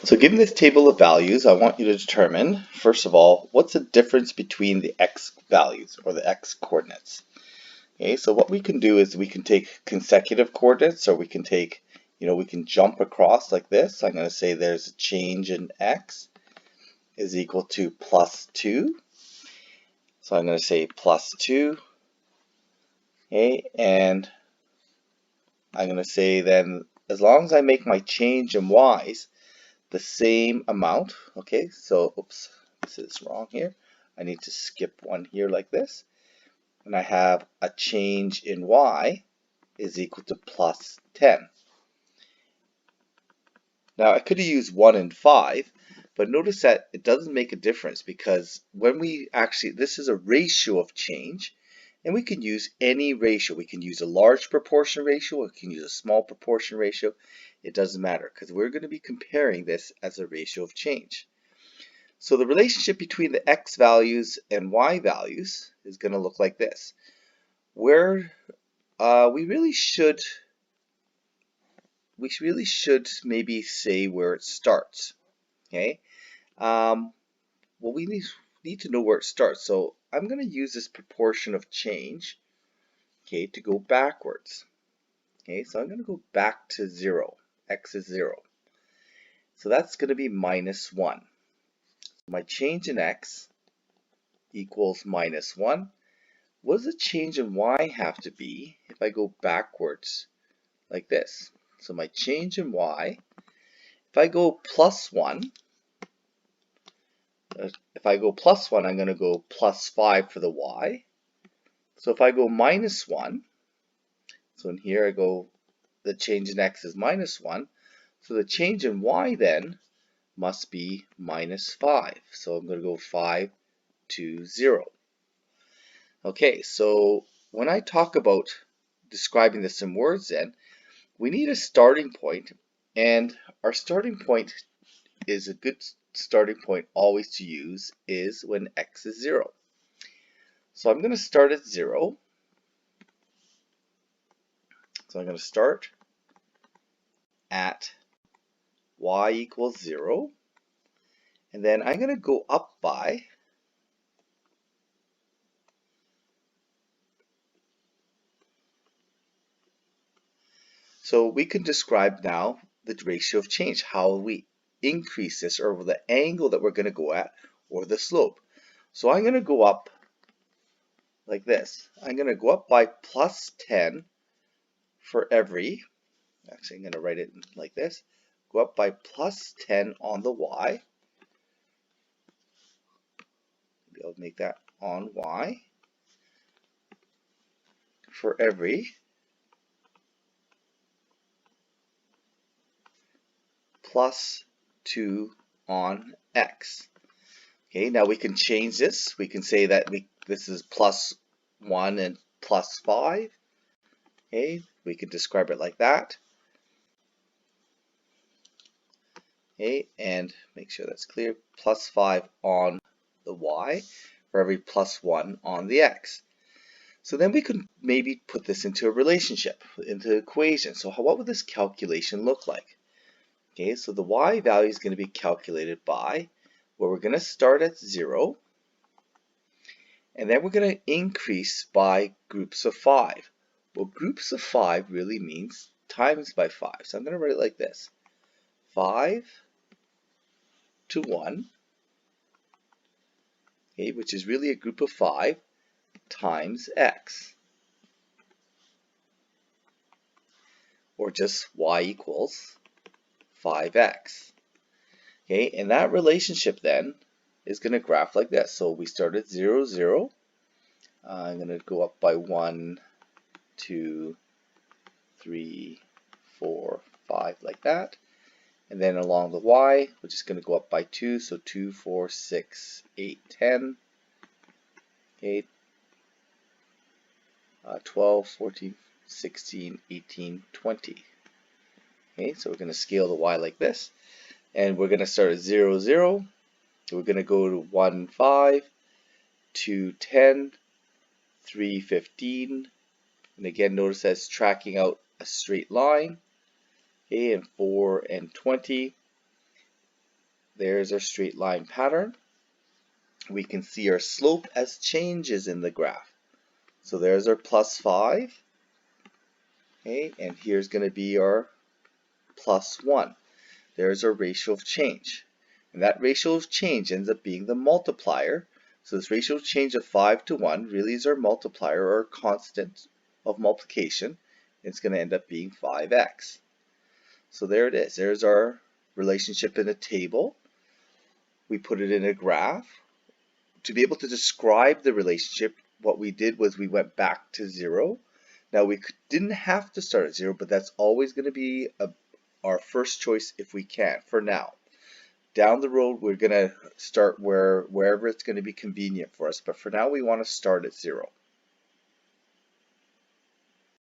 So given this table of values, I want you to determine, first of all, what's the difference between the x values or the x coordinates. Okay, so what we can do is we can take consecutive coordinates, or we can take, we can jump across like this. I'm going to say there's a change in x is equal to plus 2. So I'm going to say plus 2. Okay, and I'm going to say then as long as I make my change in y's the same amount, okay, so oops, this is wrong here. I need to skip one here like this. And I have a change in y is equal to plus 10. Now I could have used 1 and 5, but notice that it doesn't make a difference because when we actually, this is a ratio of change, and we can use any ratio. We can use a large proportion ratio, we can use a small proportion ratio. It doesn't matter because we're going to be comparing this as a ratio of change. So the relationship between the x values and y values is going to look like this, where we really should maybe say where it starts. Okay. Well, we need to know where it starts. So I'm going to use this proportion of change, okay, to go backwards. Okay, so I'm going to go back to 0. X is 0. So that's going to be minus 1. My change in x equals minus 1. What does the change in y have to be if I go backwards like this? So my change in y, if I go plus 1, I'm going to go plus 5 for the y. So if I go minus 1, so in here I go, the change in x is minus 1. So the change in y then must be minus 5. So I'm going to go 5 to 0. Okay, so when I talk about describing this in words then, we need a starting point, and our starting point is a good starting point always to use is when x is 0. So I'm going to start at 0. So I'm going to start at y equals 0, and then I'm going to go up by so we can describe now the ratio of change, how we increase this, or the angle that we're going to go at, or the slope. So I'm going to go up like this. I'm going to go up by plus 10 for every, actually I'm going to write it like this, go up by plus 10 on the y. Maybe I'll make that on y for every plus 2 on x. Okay, now we can change this. We can say that this is plus 1 and plus 5. Okay, we could describe it like that. Okay, and make sure that's clear. Plus 5 on the y for every plus 1 on the x. So then we could maybe put this into a relationship, into an equation. So what would this calculation look like? Okay, so the y value is going to be calculated by, well, we're going to start at 0, and then we're going to increase by groups of 5. Well, groups of 5 really means times by 5. So I'm going to write it like this. 5 to 1, okay, which is really a group of 5, times x. Or just y equals 5x. Okay, and that relationship then is going to graph like this. So we start at 0, 0. I'm going to go up by 1, 2, 3, 4, 5, like that. And then along the y, we're just going to go up by 2. So 2, 4, 6, 8, 10. Okay, 12, 14, 16, 18, 20. Okay, so we're going to scale the y like this. And we're going to start at 0, 0. We're going to go to 1, 5, 2, 10, 3, 15. And again, notice that's tracking out a straight line. Okay, and 4 and 20. There's our straight line pattern. We can see our slope as changes in the graph. So there's our plus 5. Okay, and here's going to be our plus 1. There's our ratio of change. And that ratio of change ends up being the multiplier. So this ratio of change of 5 to 1 really is our multiplier, or constant of multiplication. It's going to end up being 5x. So there it is. There's our relationship in a table. We put it in a graph. To be able to describe the relationship, what we did was we went back to 0. Now we didn't have to start at 0, but that's always going to be our first choice if we can, for now. Down the road, we're going to start wherever it's going to be convenient for us, but for now we want to start at 0.